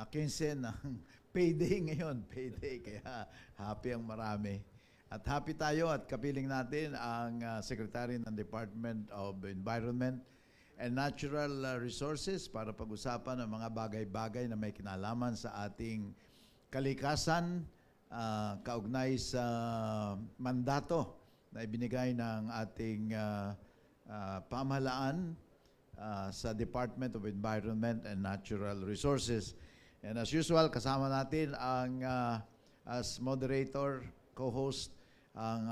15 ng payday ngayon. Payday, kaya happy ang marami. At happy tayo at kapiling natin ang Secretary ng Department of Environment and Natural Resources para pag-usapan ang mga bagay-bagay na may kinalaman sa ating kalikasan, kaugnay sa mandato na ibinigay ng ating pamahalaan sa Department of Environment and Natural Resources. And as usual, kasama natin ang as moderator, co-host, ang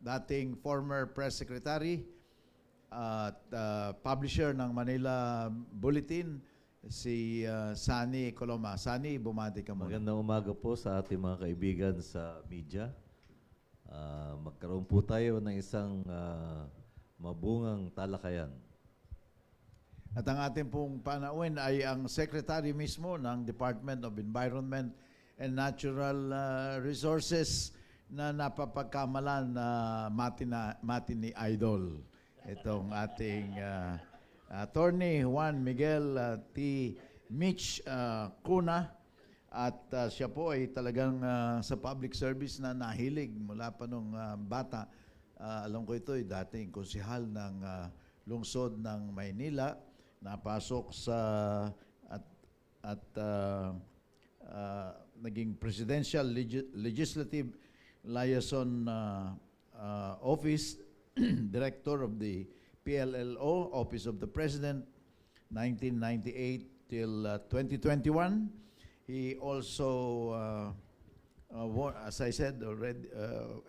dating former press secretary at publisher ng Manila Bulletin, si Sunny Coloma. Sunny, bumati ka muna. Magandang umaga po sa ating mga kaibigan sa media. Magkaroon po tayo ng isang mabungang talakayan. At ang ating pong panauhin ay ang Secretary mismo ng Department of Environment and Natural Resources na napapagkamalan na mati ni Idol. Itong ating Attorney Juan Miguel T. Mitch Cuna. At siya po ay talagang sa public service na nahilig mula pa nung bata. Alam ko ito ay dating konsehal ng lungsod ng Maynila. Napasok sa naging Presidential Legislative Liaison Office, Director of the PLLO, Office of the President, 1998 till 2021. He also, as I said already,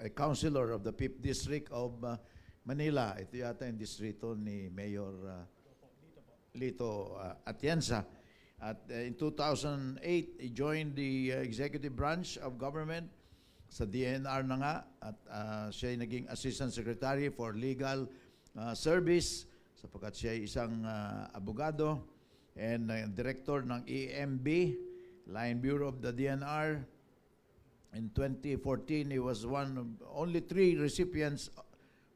a councilor of the 5th District of Manila. Ito yata yung distrito ni Mayor Lito Atienza. At in 2008, he joined the executive branch of government sa DNR na nga. At siya ay naging Assistant Secretary for Legal Service sapagkat siya ay isang abogado and Director ng EMB, Line Bureau of the DNR. In 2014, he was one of only 3 recipients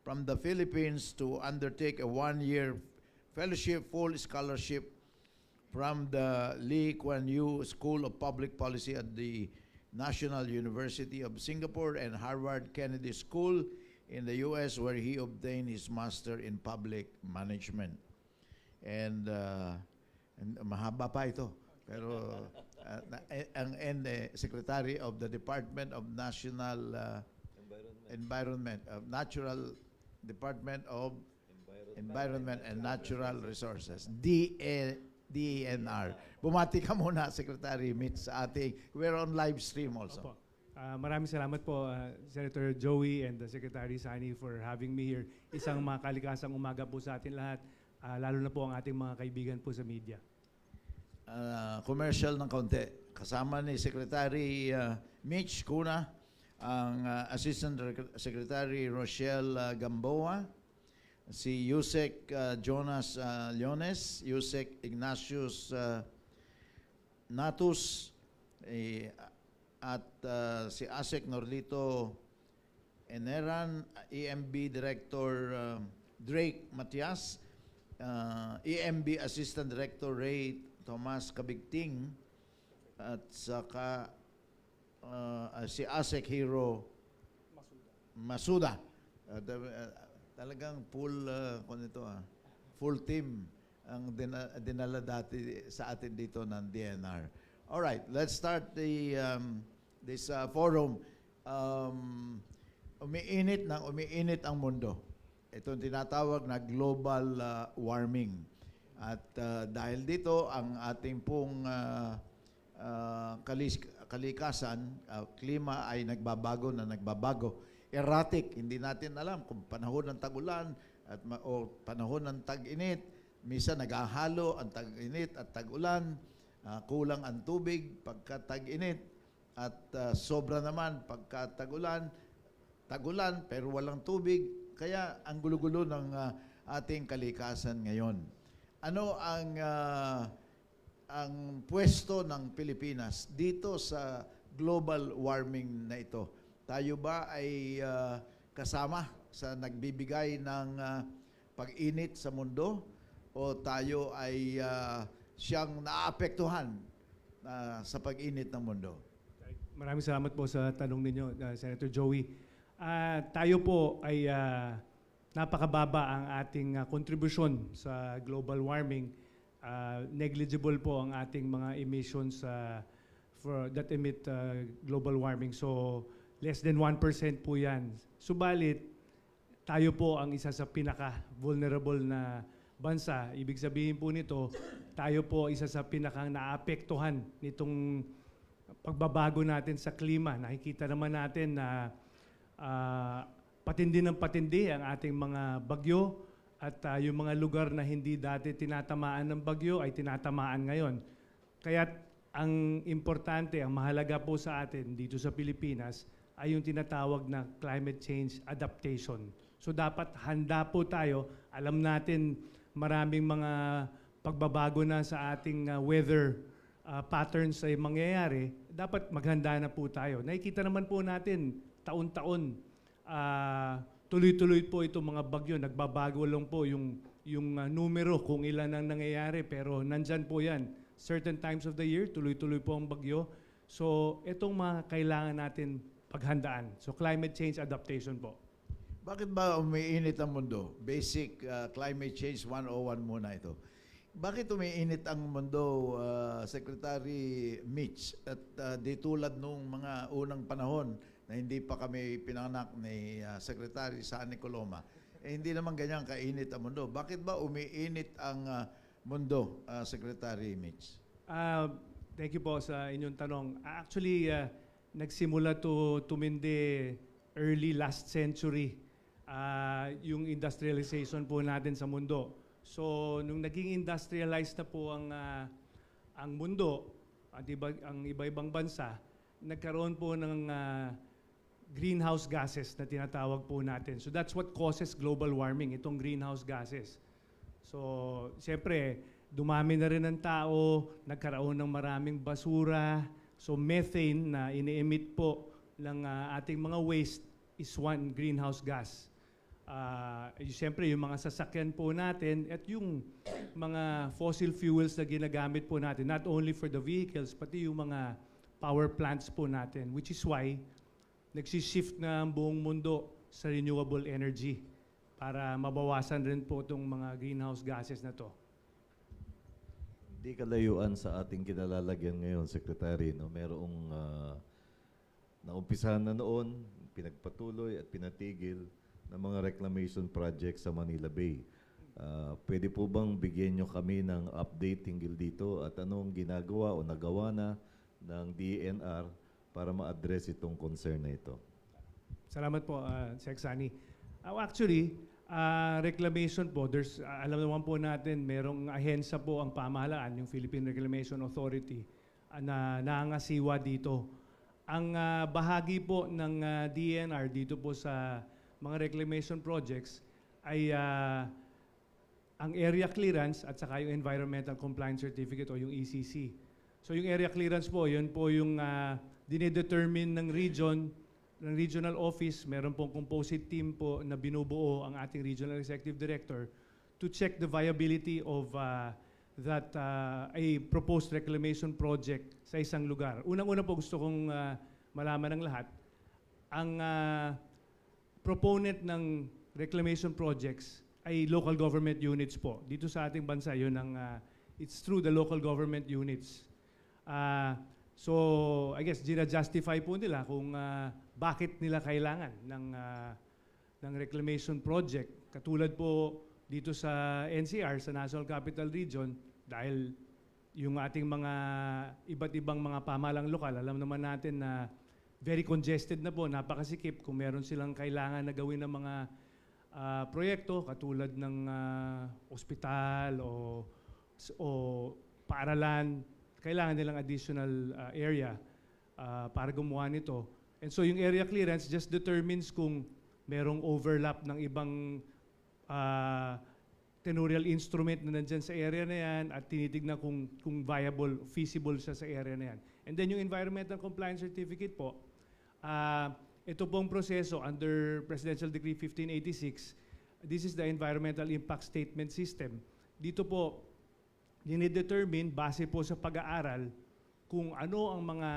from the Philippines to undertake a 1-year fellowship, full scholarship from the Lee Kuan Yew School of Public Policy at the National University of Singapore and Harvard Kennedy School in the US, where he obtained his Master in Public Management. And mahaba pa ito. Pero ang Secretary of the Department of National Environment, Natural Department of Environment and Natural Resources, DENR. Bumati ka muna, Secretary Mitch, sa ating, we're on live stream also. Opo. Maraming salamat po, Senator Joey and Secretary Sunny for having me here. Isang makalikasang umaga po sa atin lahat, lalo na po ang ating mga kaibigan po sa media. Commercial ng kaunti. Kasama ni Secretary Mitch Cuna, ang Assistant Secretary Rochelle Gamboa, si Yusek Jonas Leones, Yusek Ignatius Natus, at si Asek Norlito Eneran, EMB Director Drake Matias, EMB Assistant Director Ray Tomas Kabigting, at saka si Asek Hero Masuda. Talagang full team ang dinala dati sa atin dito ng DNR. All right, let's start this forum. Umiinit ang mundo. Ito tinatawag na global warming. At dahil dito, ang ating pong kalikasan, klima ay nagbabago. Erratic, hindi natin alam kung panahon ng tag-ulan o panahon ng tag-init. Minsan naghahalo ang tag-init at tag-ulan. Kulang ang tubig pagka tag-init at sobra naman pagka tag-ulan. Tag-ulan pero walang tubig. Kaya ang gulo-gulo ng ating kalikasan ngayon. Ano ang pwesto ng Pilipinas dito sa global warming na ito? Tayo ba ay kasama sa nagbibigay ng pag-init sa mundo o tayo ay siyang naapektuhan sa pag-init ng mundo? Maraming salamat po sa tanong ninyo, Senator Joey. Tayo po ay napakababa ang ating kontribusyon sa global warming. Negligible po ang ating mga emissions that emit global warming. So, less than 1% po yan. Subalit, tayo po ang isa sa pinaka-vulnerable na bansa. Ibig sabihin po nito, tayo po isa sa pinakang naapektuhan nitong pagbabago natin sa klima. Nakikita naman natin na patindi ng patindi ang ating mga bagyo at yung mga lugar na hindi dati tinatamaan ng bagyo ay tinatamaan ngayon. Kaya ang importante, ang mahalaga po sa atin dito sa Pilipinas ay yung tinatawag na climate change adaptation. So dapat handa po tayo. Alam natin maraming mga pagbabago na sa ating weather patterns ay mangyayari. Dapat maghanda na po tayo. Nakikita naman po natin taon-taon tuloy-tuloy po itong mga bagyo. Nagbabago lang po yung numero kung ilan ang nangyayari. Pero nandyan po yan. Certain times of the year, tuloy-tuloy po ang bagyo. So itong mga kailangan natin paghandaan. So climate change adaptation po. Bakit ba umiinit ang mundo? Basic climate change 101 muna ito. Bakit umiinit ang mundo, Secretary Mitch? At di tulad nung mga unang panahon na hindi pa kami pinanganak ni Secretary Sani Coloma, hindi naman ganyan kainit ang mundo. Bakit ba umiinit ang mundo, Secretary Mitch? Thank you po sa inyong tanong. Actually, nagsimula to tumindi early last century yung industrialization po natin sa mundo. So, nung naging industrialized na po ang mundo, ang iba-ibang bansa, nagkaroon po ng greenhouse gases na tinatawag po natin. So, that's what causes global warming, itong greenhouse gases. So, siyempre, dumami na rin ang tao, nagkaroon ng maraming basura. So, methane na ini-emit po ng ating mga waste is one greenhouse gas. Siyempre, yung mga sasakyan po natin at yung mga fossil fuels na ginagamit po natin, not only for the vehicles, pati yung mga power plants po natin, which is why nagsishift na ang buong mundo sa renewable energy para mabawasan rin po itong mga greenhouse gases na to. Hindi kalayuan sa ating kinalalagyan ngayon, Secretary, no? Merong naumpisahan na noon, pinagpatuloy at pinatigil ng mga reclamation projects sa Manila Bay. Pwede po bang bigyan nyo kami ng update hinggil dito at anong ginagawa o nagawa na ng DENR para ma-address itong concern na ito? Salamat po, Sec. Sani. Actually, reclamation po, alam naman po natin, merong ahensya po ang pamahalaan, yung Philippine Reclamation Authority, na nangangasiwa dito. Ang bahagi po ng DENR dito po sa mga reclamation projects ay ang area clearance at saka yung environmental compliance certificate o yung ECC. So yung area clearance po, yun po yung dinedetermine ng regional office. Meron pong composite team po na binubuo ang ating regional executive director to check the viability of a proposed reclamation project sa isang lugar. Unang-una po gusto kong malaman ng lahat, ang proponent ng reclamation projects ay local government units po. Dito sa ating bansa, yun ang, it's through the local government units. So, I guess, gina-justify po nila kung bakit nila kailangan ng reclamation project. Katulad po dito sa NCR, sa National Capital Region, dahil yung ating mga iba't ibang mga pamahalang lokal, alam naman natin na very congested na po, napakasikip kung meron silang kailangan na gawin ng mga proyekto katulad ng ospital o paaralan, kailangan nilang additional area para gumawa nito. And so yung area clearance just determines kung merong overlap ng ibang tenurial instrument na nandyan sa area na yan at tinitignan kung viable, feasible siya sa area na yan. And then yung environmental compliance certificate po, ito pong proseso under Presidential Decree 1586, this is the Environmental Impact Statement System. Dito po, dinidetermine base po sa pag-aaral kung ano ang mga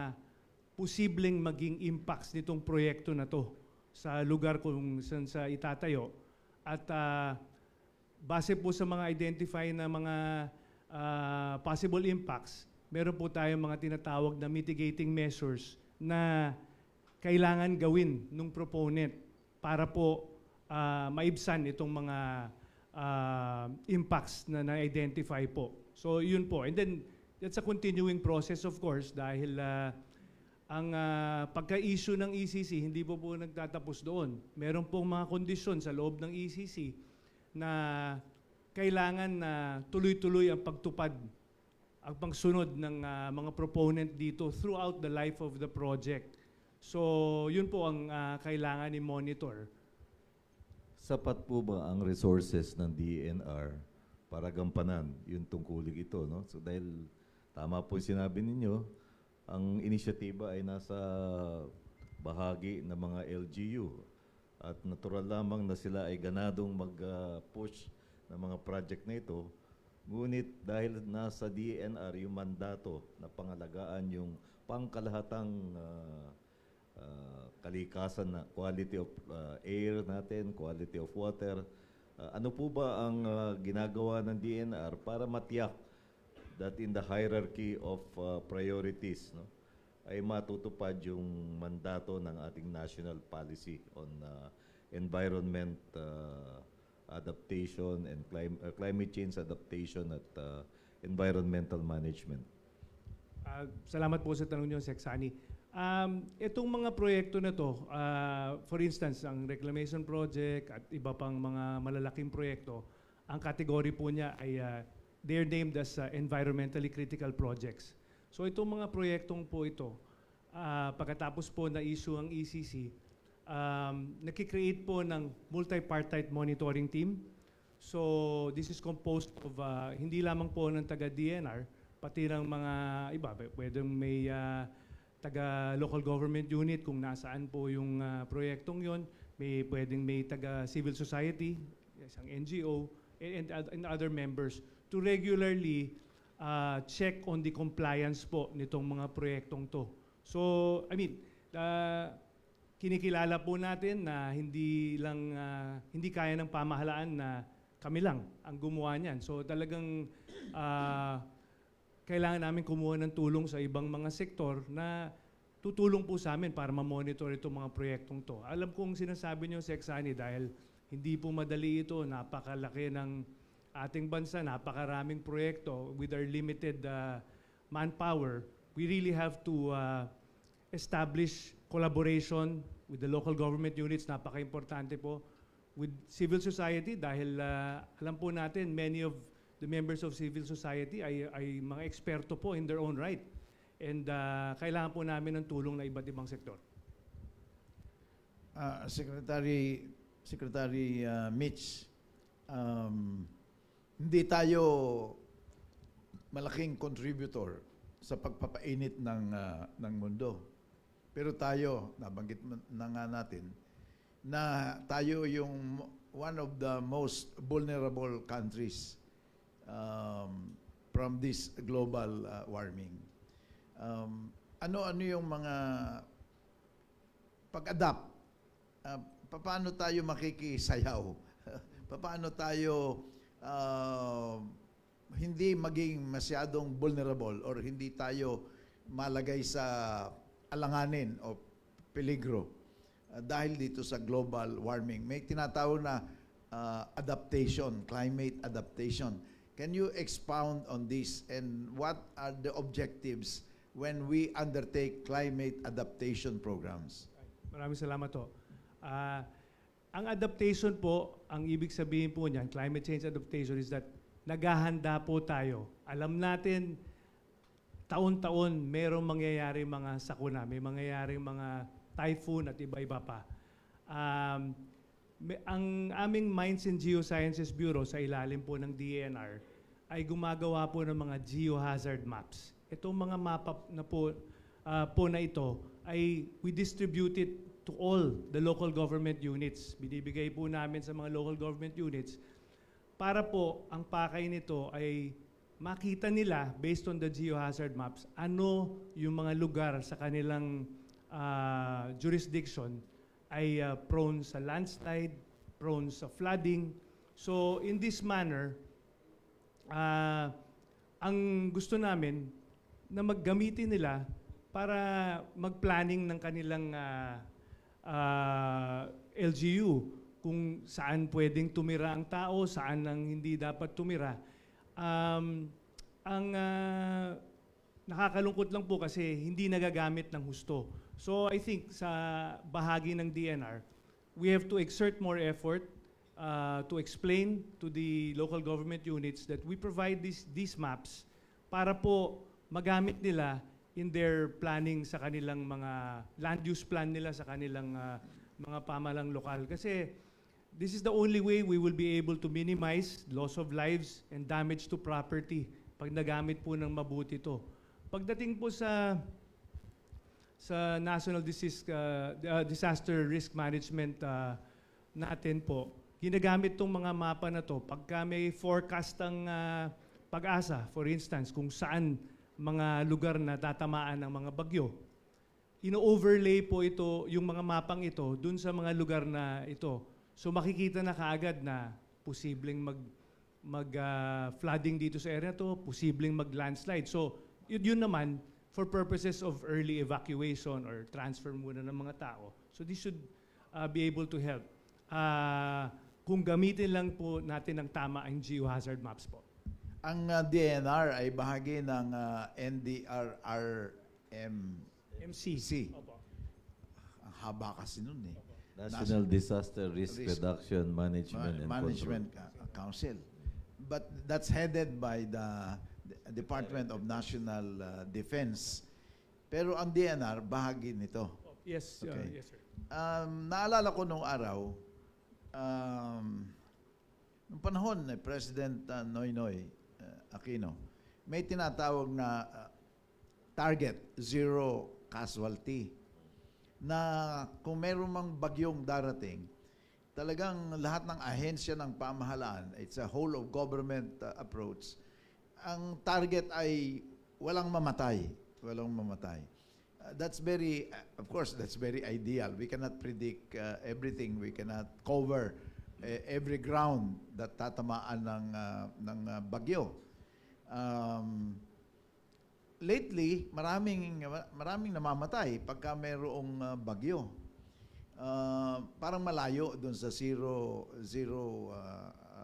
posibleng maging impacts nitong proyekto na to sa lugar kung saan sa itatayo. At base po sa mga identify na mga possible impacts, meron po tayong mga tinatawag na mitigating measures na kailangan gawin ng proponent para po maibsan itong mga impacts na na-identify po. So yun po. And then, that's a continuing process of course dahil ang pagka-issue ng ECC, hindi po nagtatapos doon. Meron pong mga kondisyon sa loob ng ECC na kailangan na tuloy-tuloy ang pagtupad, ang pagsunod ng mga proponent dito throughout the life of the project. So, yun po ang kailangan i-monitor. Sapat po ba ang resources ng DENR para gampanan yung tungkuling ito, no? So dahil tama po yung sinabi ninyo, ang inisyatiba ay nasa bahagi ng mga LGU at natural lamang na sila ay ganadong mag-push ng mga project na ito. Ngunit dahil nasa DENR yung mandato na pangalagaan yung pangkalahatang kalikasan na quality of air natin, quality of water. Ano po ba ang ginagawa ng DENR para matiyak that in the hierarchy of priorities, no, ay matutupad yung mandato ng ating national policy on environment adaptation and climate change adaptation at environmental management? Salamat po sa tanong niyo, Seksani. Itong mga proyekto na to, for instance, ang reclamation project at iba pang mga malalaking proyekto, ang kategory po niya ay they're named as environmentally critical projects. So itong mga proyektong po ito, pagkatapos po na issue ang ECC, nakikreate po ng multi-partite monitoring team. So this is composed of hindi lamang po ng taga-DNR, pati ng mga iba, pwedeng may taga-local government unit kung nasaan po yung proyektong yon, pwedeng may taga-civil society, isang NGO, and other members to regularly check on the compliance po nitong mga proyektong to. So, I mean, kinikilala po natin na hindi kaya ng pamahalaan na kami lang ang gumawa niyan. So, talagang kailangan namin kumuha ng tulong sa ibang mga sektor na tutulong po sa amin para ma-monitor itong mga proyektong to. Alam kong sinasabi niyo, Seksani, dahil hindi po madali ito, napakalaki ng ating bansa, napakaraming proyekto with our limited manpower. We really have to establish collaboration with the local government units, napaka-importante po, with civil society dahil alam po natin many of the members of civil society ay mga eksperto po in their own right. And kailangan po namin ng tulong ng iba't ibang sektor. Secretary Mitch, hindi tayo malaking contributor sa pagpapainit ng mundo. Pero tayo, nabanggit na nga natin, na tayo yung one of the most vulnerable countries from this global warming. Ano-ano yung mga pag-adapt? Paano tayo makikisayaw? Paano tayo hindi maging masyadong vulnerable or hindi tayo malagay sa alanganin o peligro dahil dito sa global warming? May tinatawag na adaptation, climate adaptation. Can you expound on this and what are the objectives when we undertake climate adaptation programs? Maraming salamat po. Ang adaptation po, ang ibig sabihin po niyan, climate change adaptation is that naghahanda po tayo. Alam natin, taon-taon merong mangyayari mga sakuna, may mangyayaring mga typhoon at iba-iba pa. Ang aming Mines and Geosciences Bureau sa ilalim po ng DENR ay gumagawa po ng mga geohazard maps. Itong mga mapa na po na ito ay we distribute it to all the local government units. Binibigay po namin sa mga local government units para po ang pakay nito ay makita nila based on the geohazard maps ano yung mga lugar sa kanilang jurisdiction ay prone sa landslide, prone sa flooding. So in this manner, ang gusto namin na maggamitin nila para mag-planning ng kanilang LGU, kung saan pwedeng tumira ang tao, saan ang hindi dapat tumira. Ang nakakalungkot lang po kasi hindi nagagamit ng husto. So I think sa bahagi ng DNR, we have to exert more effort to explain to the local government units that we provide these maps para po magamit nila in their planning sa kanilang mga land use plan nila sa kanilang mga pamalang lokal. Kasi this is the only way we will be able to minimize loss of lives and damage to property pag nagamit po ng mabuti ito. Pagdating po sa National Disaster Risk Management natin po, ginagamit tong mga mapa na to pagka may forecast ang pag-asa, for instance, kung saan mga lugar na tatamaan ng mga bagyo. Ino-overlay po ito, yung mga mapang ito, dun sa mga lugar na ito. So makikita na kaagad na posibleng flooding dito sa area to, posibleng mag-landslide. So yun naman for purposes of early evacuation or transfer muna ng mga tao. So this should be able to help. Kung gamitin lang po natin ng tama ang geohazard maps po. Ang DNR ay bahagi ng NDRRMC. Opo. Ang haba kasi nun eh. National Disaster Risk Reduction Management and Management Control. Council. But that's headed by the Department of National Defense. Pero ang DNR, bahagi nito. Yes, Okay. yes sir. Naalala ko nung araw, nung panahon ni President Noynoy Aquino, may tinatawag na target, zero casualty, na kung meron mang bagyong darating, talagang lahat ng ahensya ng pamahalaan, it's a whole of government approach, ang target ay walang mamatay. Walang mamatay. That's very, of course, that's very ideal. We cannot predict everything. We cannot cover every ground that tatamaan ng bagyo. Lately, maraming namamatay pagka mayroong bagyo. Parang malayo dun sa zero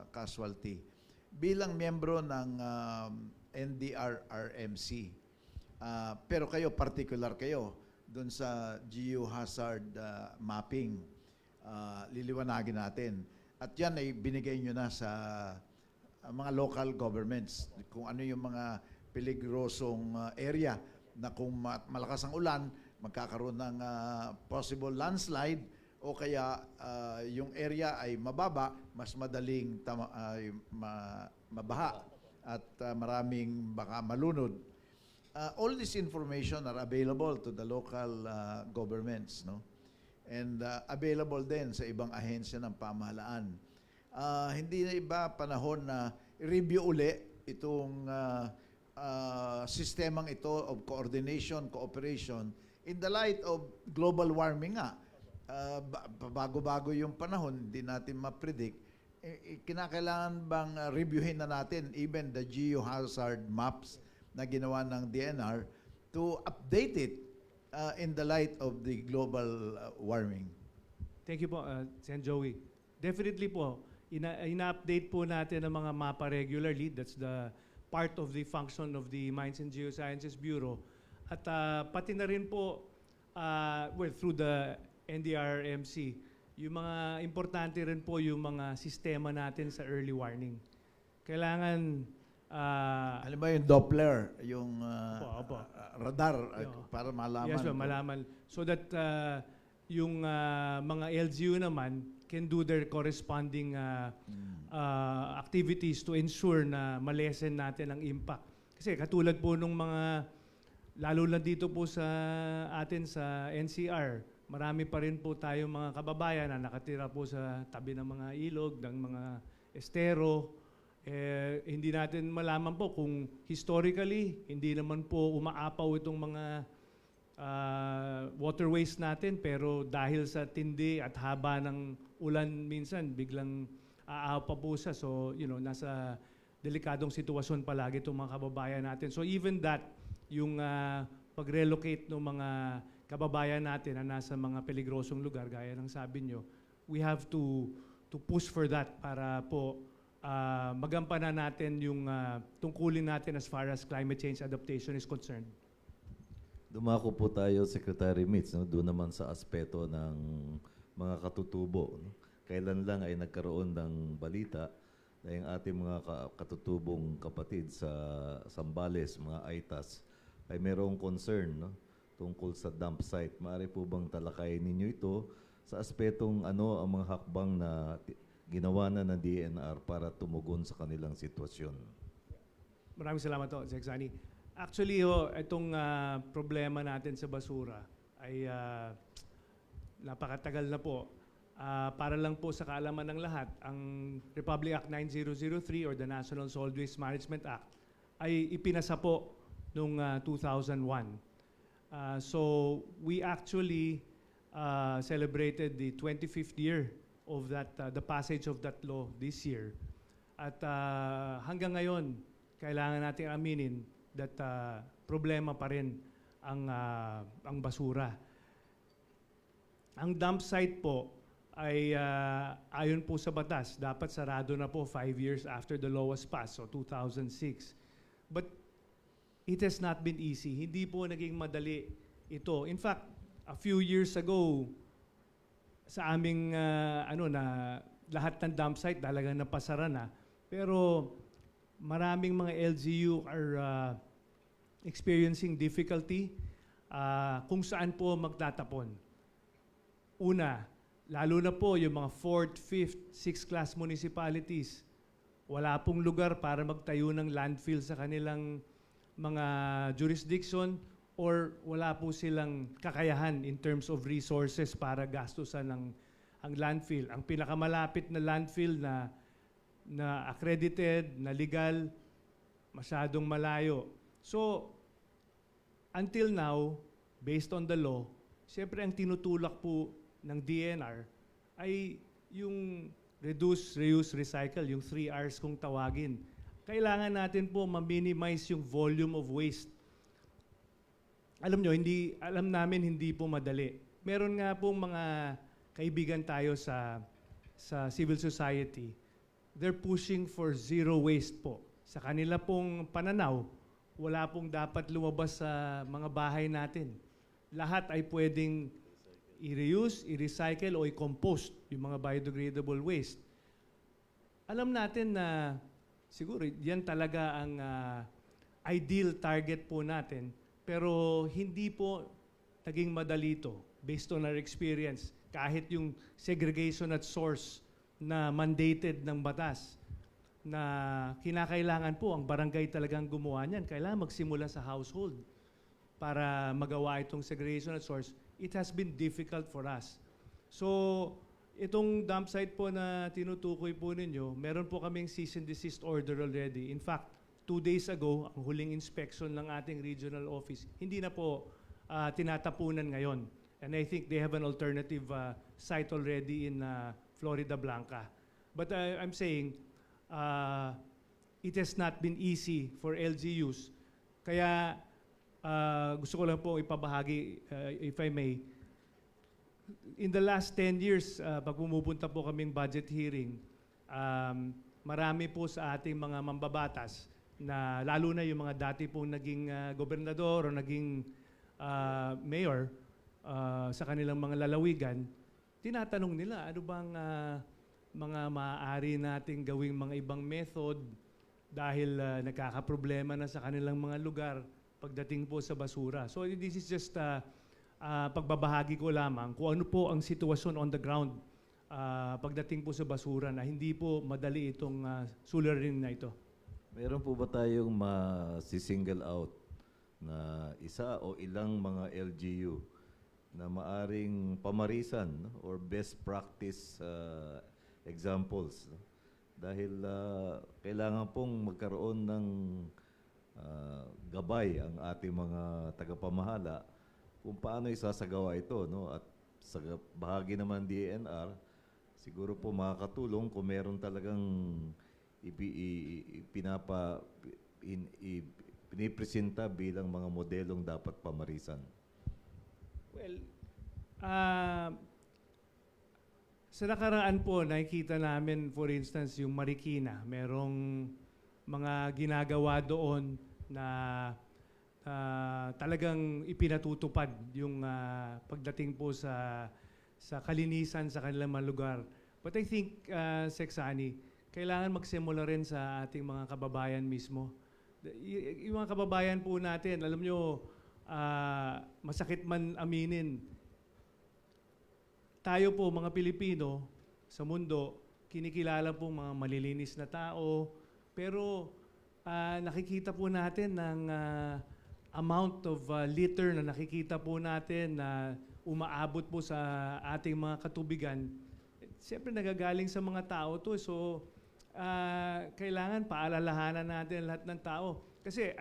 casualty. Bilang miyembro ng NDRRMC, pero kayo, particular kayo dun sa geohazard mapping, liliwanagin natin. At yan ay binigay nyo na sa mga local governments, kung ano yung mga peligrosong area na kung malakas ang ulan, magkakaroon ng possible landslide o kaya yung area ay mababa, mas madaling mabaha at maraming baka malunod. All this information are available to the local governments, no? And available din sa ibang ahensya ng pamahalaan. Hindi na iba panahon na review uli itong sistemang ito of coordination, cooperation in the light of global warming nga. Bago-bago yung panahon, hindi natin ma-predict. Kinakailangan bang reviewin na natin even the geohazard maps na ginawa ng DNR to update it in the light of the global warming? Thank you po, Sen. Joey. Definitely po, ina-update po natin ang mga mapa regularly. That's the part of the function of the Mines and Geosciences Bureau. At pati na rin po, through the NDRRMC, yung mga importante rin po yung mga sistema natin sa early warning. Kailangan Alam mo yung Doppler, yung Opo. radar, Yeah. para malaman. Yes, malaman. So that yung mga LGU naman can do their corresponding activities to ensure na malesen natin ang impact. Kasi katulad po nung mga, lalo na dito po sa atin sa NCR, marami pa rin po tayong mga kababayan na nakatira po sa tabi ng mga ilog, ng mga estero, Hindi natin malaman po kung historically, hindi naman po umaapaw itong mga waterways natin, pero dahil sa tindi at haba ng ulan minsan, biglang aapaw pa po siya. So, nasa delikadong sitwasyon palagi itong mga kababayan natin. So even that, yung pag-relocate ng mga kababayan natin na nasa mga peligrosong lugar, gaya ng sabi nyo, we have to push for that para po magampanan natin yung tungkulin natin as far as climate change adaptation is concerned. Dumako po tayo, Secretary Mitz, no? Doon naman sa aspeto ng mga katutubo. No? Kailan lang ay nagkaroon ng balita na yung ating mga katutubong kapatid sa Zambales, mga AITAS, ay mayroong concern, no? Tungkol sa dump site. Maaari po bang talakayin ninyo ito sa aspetong ano ang mga hakbang na ginawa na ng DNR para tumugon sa kanilang sitwasyon? Maraming salamat po, Sec. Sani. Actually, itong problema natin sa basura ay napakatagal na po. Para lang po sa kaalaman ng lahat, ang Republic Act 9003 or the National Solid Waste Management Act ay ipinasa po noong 2001. So we actually celebrated the 25th year of that, the passage of that law this year. At hanggang ngayon, kailangan natin aminin that problema pa rin ang basura. Ang dump site po ay ayon po sa batas, dapat sarado na po 5 years after the law was passed, so 2006. But it has not been easy. Hindi po naging madali ito. In fact, a few years ago, sa aming lahat ng dump site talagang napasara na. Pero maraming mga LGU are experiencing difficulty kung saan po magtatapon. Una, lalo na po yung mga 4th, 5th, 6th class municipalities, wala pong lugar para magtayo ng landfill sa kanilang mga jurisdiction or wala po silang kakayahan in terms of resources para gastusan ang landfill. Ang pinakamalapit na landfill na accredited, na legal, masyadong malayo. So, until now, based on the law, siyempre ang tinutulak po ng DNR ay yung reduce, reuse, recycle, yung 3 Rs kung tawagin. Kailangan natin po ma-minimize yung volume of waste. Alam nyo, alam namin hindi po madali. Meron nga pong mga kaibigan tayo sa civil society. They're pushing for zero waste po. Sa kanila pong pananaw, wala pong dapat lumabas sa mga bahay natin. Lahat ay pwedeng i-reuse, i-recycle o i-compost yung mga biodegradable waste. Alam natin na siguro yan talaga ang ideal target po natin, pero hindi po naging madali ito based on our experience. Kahit yung segregation at source na mandated ng batas na kinakailangan po ang barangay talagang gumawa niyan. Kailangan magsimula sa household para magawa itong segregation at source. It has been difficult for us. So, itong dump site po na tinutukoy po ninyo, meron po kaming cease and desist order already. In fact, 2 days ago, ang huling inspection ng ating regional office, hindi na po tinatapunan ngayon. And I think they have an alternative site already in Florida Blanca. But I'm saying, it has not been easy for LGUs. Kaya gusto ko lang po ipabahagi, if I may. In the last 10 years, pag pumupunta po kaming budget hearing, marami po sa ating mga mambabatas na lalo na yung mga dati pong naging gobernador o naging mayor sa kanilang mga lalawigan, tinatanong nila ano bang mga maaari nating gawing mga ibang method dahil nagkakaproblema na sa kanilang mga lugar pagdating po sa basura. So this is just pagbabahagi ko lamang kung ano po ang sitwasyon on the ground pagdating po sa basura na hindi po madali itong suliranin na ito. Meron po ba tayong ma-single out na isa o ilang mga LGU na maaring pamarisan, no? Or best practice examples, no? dahil kailangan pong magkaroon ng gabay ang ating mga tagapamahala kung paano isasagawa ito, no? At sa bahagi naman DNR, siguro po makakatulong kung meron talagang pinipresenta bilang mga modelong dapat pamarisan. Well, sa nakaraan po, nakikita namin, for instance, yung Marikina, merong mga ginagawa doon na talagang ipinatutupad yung pagdating po sa kalinisan sa kanilang mga lugar. But I think, Seksani, kailangan magsimula rin sa ating mga kababayan mismo. Yung mga kababayan po natin, alam nyo, masakit man aminin, tayo po mga Pilipino sa mundo, kinikilala po mga malilinis na tao, pero nakikita po natin ng amount of litter na nakikita po natin na umaabot po sa ating mga katubigan. Siyempre nagagaling sa mga tao to, so kailangan paalalahanan natin lahat ng tao. Kasi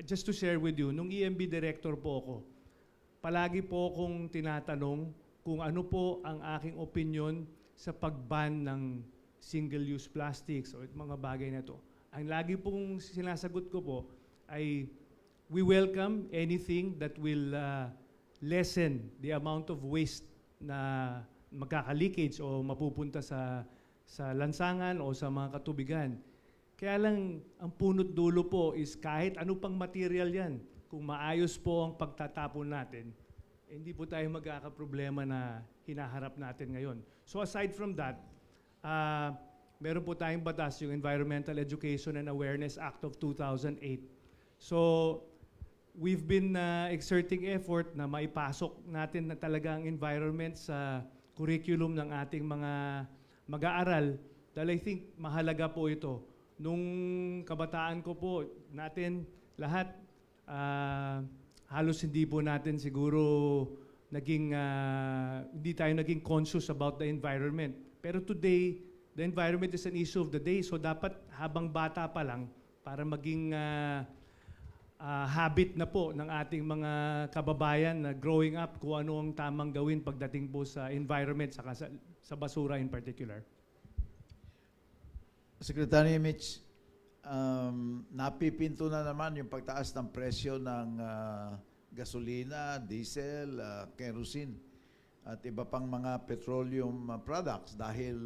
just to share with you, nung EMB director po ako, palagi po akong tinatanong kung ano po ang aking opinion sa pag-ban ng single-use plastics o mga bagay na to. Ang lagi pong sinasagot ko po ay we welcome anything that will lessen the amount of waste na magkaka-leakage o mapupunta sa lansangan o sa mga katubigan. Kaya lang, ang punot dulo po is kahit ano pang material yan, kung maayos po ang pagtatapon natin, hindi po tayo magkakaproblema na hinaharap natin ngayon. So aside from that, meron po tayong batas, yung Environmental Education and Awareness Act of 2008. So we've been exerting effort na maipasok natin na talaga ang environment sa curriculum ng ating mga mag-aaral. Dahil I think mahalaga po ito. Nung kabataan ko po, natin lahat, halos hindi po natin siguro hindi tayo naging conscious about the environment. Pero today, the environment is an issue of the day. So dapat habang bata pa lang, para maging habit na po ng ating mga kababayan na growing up kung ano ang tamang gawin pagdating po sa environment, saka sa basura in particular. Secretary Mitch, napipinto na naman yung pagtaas ng presyo ng gasolina, diesel, kerosene at iba pang mga petroleum products dahil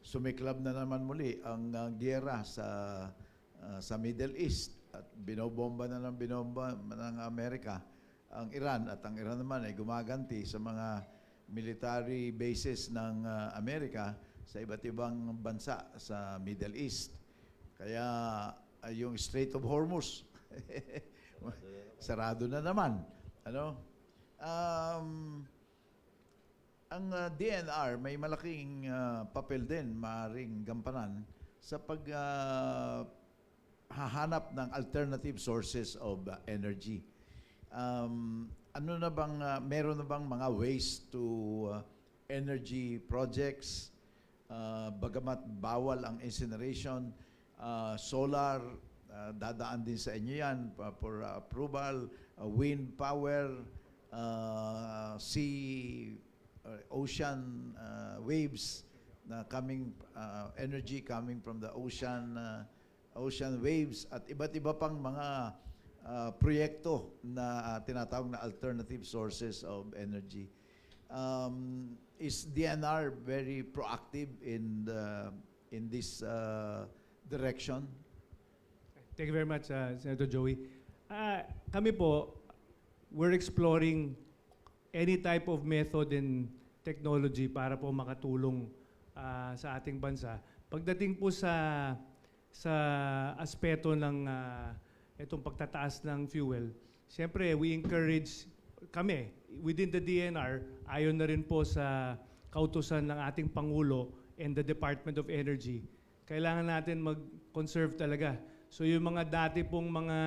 sumiklab na naman muli ang giyera sa Middle East at binobomba na ng Amerika ang Iran at ang Iran naman ay gumaganti sa mga military bases ng Amerika sa iba't ibang bansa sa Middle East. Kaya yung Strait of Hormuz sarado na naman. Ano? Ang DNR may malaking papel din, maaaring gampanan sa hahanap ng alternative sources of energy. Ano na bang meron na bang mga ways to energy projects, bagamat bawal ang incineration, solar, dadaan din sa inyo yan for approval, wind power, sea, ocean waves na energy coming from the ocean waves at iba't iba pang mga proyekto na tinatawag na alternative sources of energy. Is DNR very proactive in this direction? Thank you very much, Senator Joey. Kami po, we're exploring any type of method and technology para po makatulong sa ating bansa. Pagdating po sa aspeto ng itong pagtataas ng fuel, siyempre we encourage kami within the DNR, ayon na rin po sa kautusan ng ating Pangulo and the Department of Energy. Kailangan natin mag-conserve talaga. So yung mga dati pong mga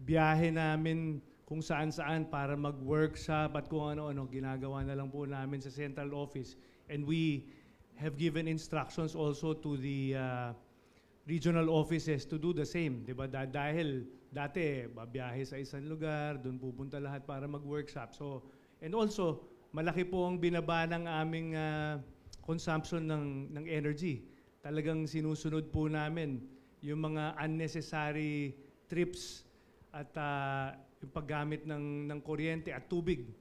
biyahe namin kung saan-saan para mag-workshop at kung ano-ano, ginagawa na lang po namin sa central office. And we have given instructions also to the regional offices to do the same, 'di ba? Dahil dati babiyahe sa isang lugar, doon pupunta lahat para mag-workshop. So, and also malaki po ang binaba ng aming consumption ng energy. Talagang sinusunod po namin yung mga unnecessary trips at yung paggamit ng kuryente at tubig.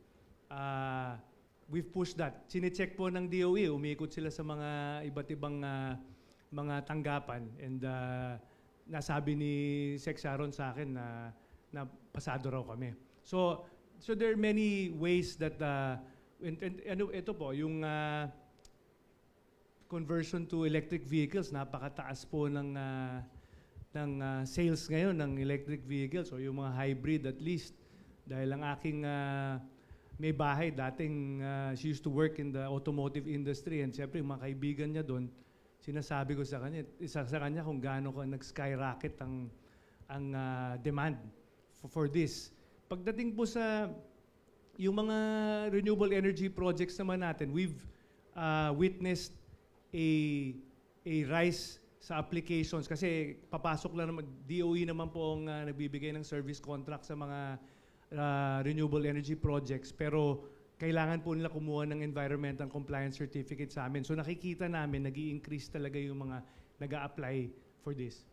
We've pushed that. Sinecheck po ng DOE, umiikot sila sa mga iba't ibang mga tanggapan, and nasabi ni Sec Sharon sa akin na pasado raw kami. So there are many ways that ano ito po yung conversion to electric vehicles, napakataas po ng sales ngayon ng electric vehicles o yung mga hybrid at least. Dahil ang aking may bahay dating she used to work in the automotive industry, and siyempre yung mga kaibigan niya doon, sinasabi ko sa kanya kung gaano ka nag-skyrocket ang demand for this. Pagdating po sa yung mga renewable energy projects naman natin, we've witnessed a rise sa applications kasi papasok lang naman, DOE naman po ang nagbibigay ng service contract sa mga renewable energy projects, pero kailangan po nila kumuha ng environmental compliance certificate sa amin. So nakikita namin nag-i-increase talaga yung mga nag-a-apply for this.